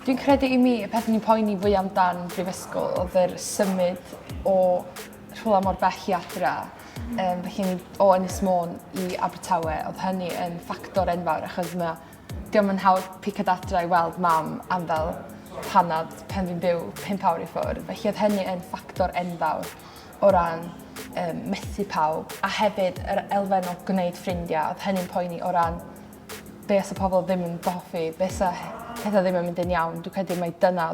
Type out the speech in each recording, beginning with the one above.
Dwi'n credu i mi, y peth ni'n poeni fwy amdan brifysgol oedd yr symud o rhywle mor bell i adra. Felly ni o Ynys Môn i Abertawe, oedd hynny yn ffactor enfawr achos diolch yn hawdd picad adra i weld mam am fel panad pen fi'n byw 5 awr i ffwrdd. Felly oedd hynny yn ffactor enfawr o ran methu pawb, a hefyd yr elfen o gwneud ffrindiau, oedd hynny'n poeni o ran be os y pobl ddim yn goffi, be os y pethau ddim yn mynd yn iawn. Dwi'n credu mai dyna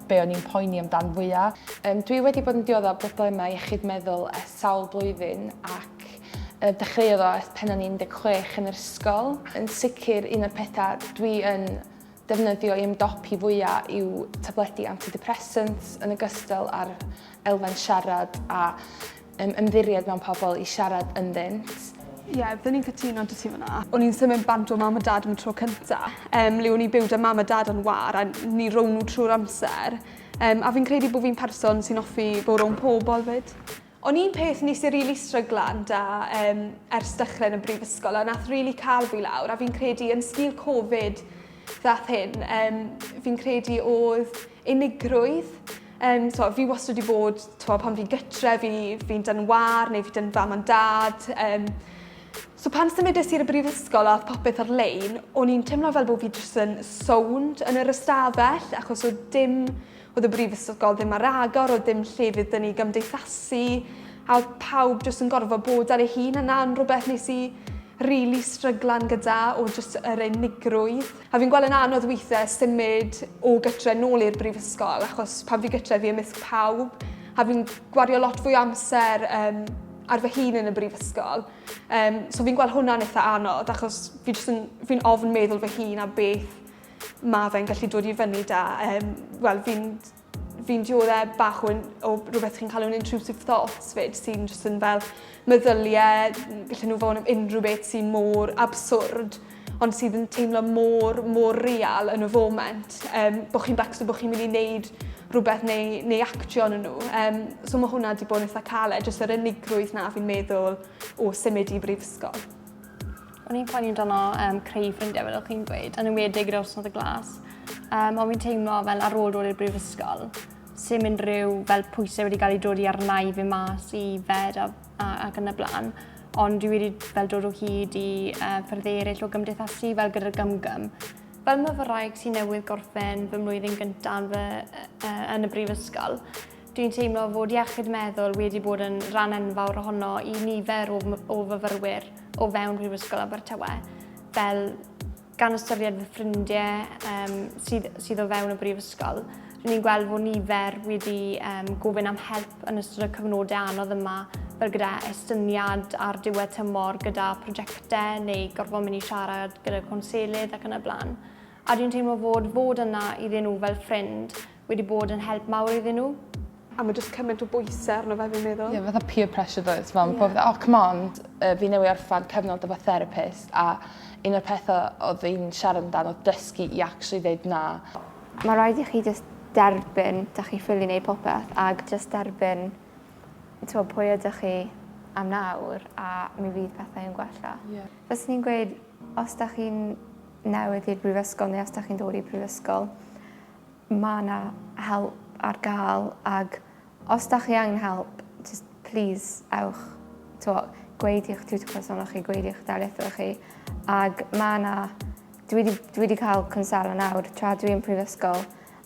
be o'n i'n poeni amdan fwyaf. Dwi wedi bod yn dioddef broblemau iechyd meddwl ers sawl blwyddyn ac dechreuodd o ers pen o'n i'n 16 yn yr ysgol. Yn sicr, un o'r pethau dwi yn defnyddio i ymdopi fwyaf yw tabledi antidepressants yn ogystal â'r elfen siarad a ymddiried mewn pobl i siarad ynddynt. Ie, byddwn ni'n cytuno dy ti fyna. O'n i'n symud bant o mam a dad am y tro cyntaf, le o'n i'n byw dy mam a dad yn war a ni rown nhw trwy'r amser. A fi'n credu bod fi'n person sy'n offi bod rown pobl fyd. O'n un peth nes i rili stryglan da ers dechrau yn y brifysgol a nath rili cael fi lawr a fi'n credu yn sgil Covid ddath hyn, fi'n credu oedd Unigrwydd. Fi wastad wedi bod, pan fi'n gytre, fi'n dyn war neu fi'n dyn fam a dad. So pan symudais i'r brifysgol a popeth ar-lein, o'n i'n teimlo fel bod fi jyst yn sownd yn yr ystafell achos oedd y brifysgol ddim ar agor, oedd dim lle fydd ni gymdeithasu a oedd pawb jyst yn gorfod bod ar ei hun yna'n rhywbeth nes i rili stryglan gyda o jyst yr unigrwydd. A fi'n gweld yn anodd weithiau symud o gytre nôl i'r brifysgol achos pan fi gytre fi ymysg pawb a fi'n gwario lot fwy amser ar fy hun yn y brifysgol. So fi'n gweld hwnna'n eitha anodd achos fi'n ofn meddwl fy hun a beth mae fe'n gallu dod i fyny da. Wel, fi'n dioddau bach o rhywbeth chi'n cael yn intrusive thoughts fyd sy'n jyst yn fel meddyliau, gallen nhw fod yn unrhyw beth sy'n mor absurd ond sydd yn teimlo mor real yn y foment. Bod chi'n becso bod chi'n mynd i wneud rhywbeth neu actio yn nhw. So mae hwnna wedi bod yn eitha caled, jyst yr unigrwydd na fi'n meddwl o symud i brifysgol. O'n i'n poeni amdano creu ffrindiau fel o'ch chi'n gweud, yn enwedig gyda'r wsnodd y glas. Ond fi'n teimlo fel ar ôl dod i'r brifysgol, sy'n mynd rhyw fel pwysau wedi cael ei dod i arnau fi mas i fed ac yn y blaen. Ond dwi wedi fel dod o hyd i ffyrdd eraill o gymdeithasu fel gyda'r gymgym. Fel myfyrwraig sy'n newydd gorffen fy mlwyddyn gyntaf yn y brifysgol, dwi'n teimlo fod iechyd meddwl wedi bod yn rhan enfawr ohono i nifer o fyfyrwyr o fewn brifysgol Abertawe. Fel gan ystyried fy ffrindiau sydd o fewn y brifysgol, rydyn ni'n gweld fod nifer wedi gofyn am help yn ystod y cyfnodau anodd yma, fel gyda estyniad ar diwedd tymor gyda prosiectau neu gorfod mynd i siarad gyda conselydd ac yn y blaen. A dwi'n teimlo fod yna iddyn nhw fel ffrind wedi bod yn help mawr iddyn nhw. A mae jyst cymaint o bwysau arno fe fi'n meddwl. Ie, fatha peer pressure does. Come on, fi newydd orffan cyfnod efo therapist a un o'r pethau oedd hi'n siarad amdano o dysgu i actually dweud na. Mae rhaid i chi jyst derbyn, da chi ffili wneud popeth, ac jyst derbyn pwy ydych chi am nawr a mi fydd pethau yn gwella. Fyswn ni'n gweud, os da chi'n newydd i'r brifysgol neu os da chi'n dod i'r brifysgol, mae yna help ar gael ac os da chi angen help, just please ewch, gweidiwch tutor personol chi, gweidiwch darlithio chi. Ac mae yna, dwi wedi cael conselo nawr tra dwi'n prifysgol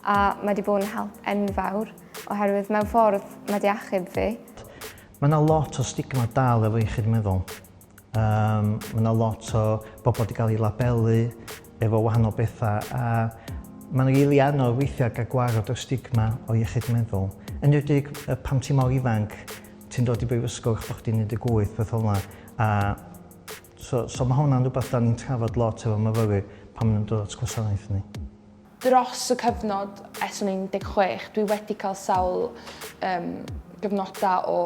a mae wedi bod yn help enfawr oherwydd mewn ffordd mae wedi achub fi. Mae yna lot o stigma dal efo iechyd meddwl. Mae yna lot o bobl wedi cael ei labelu efo wahanol bethau a mae'n rili anodd weithiau gael gwarad o'r stigma o iechyd meddwl. Yn ywedig pam ti mor ifanc, ti'n dod i brifysgol eich bod chdi'n 18, beth o'na. So mae hwnna'n rhywbeth da ni'n trafod lot efo myfyrwyr pan maen nhw'n dod at gwasanaeth ni. Dros y cyfnod ers o'n i'n 16, dwi wedi cael sawl gyfnodau o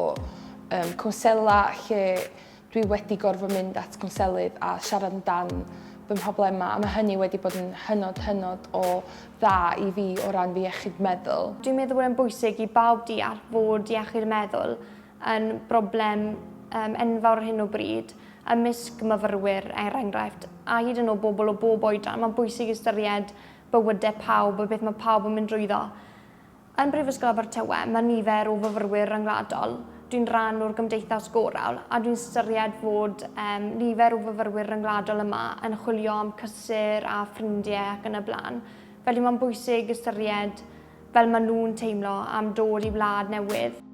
cwnsela lle dwi wedi gorfod mynd at gwnselydd a siarad amdan fy mhroblemau a mae hynny wedi bod yn hynod o dda i fi o ran fi iechyd meddwl. Dwi'n meddwl bod e'n bwysig i bawb deall fod iechyd meddwl yn broblem enfawr ar hyn o bryd ymysg myfyrwyr er enghraifft a hyd yn oed bobl o bob oedran. Mae'n bwysig ystyried bywydau pawb, a beth mae pawb yn mynd drwyddo. Yn Brifysgol Abertawe, mae nifer o fyfyrwyr ryngwladol. Dwi'n rhan o'r gymdeithas gorawl a dwi'n ystyried fod nifer o fyfyrwyr ryngwladol yma yn chwilio am cysur a ffrindiau ac yn y blaen. Felly mae'n bwysig ystyried fel maen nhw'n teimlo am dod i wlad newydd.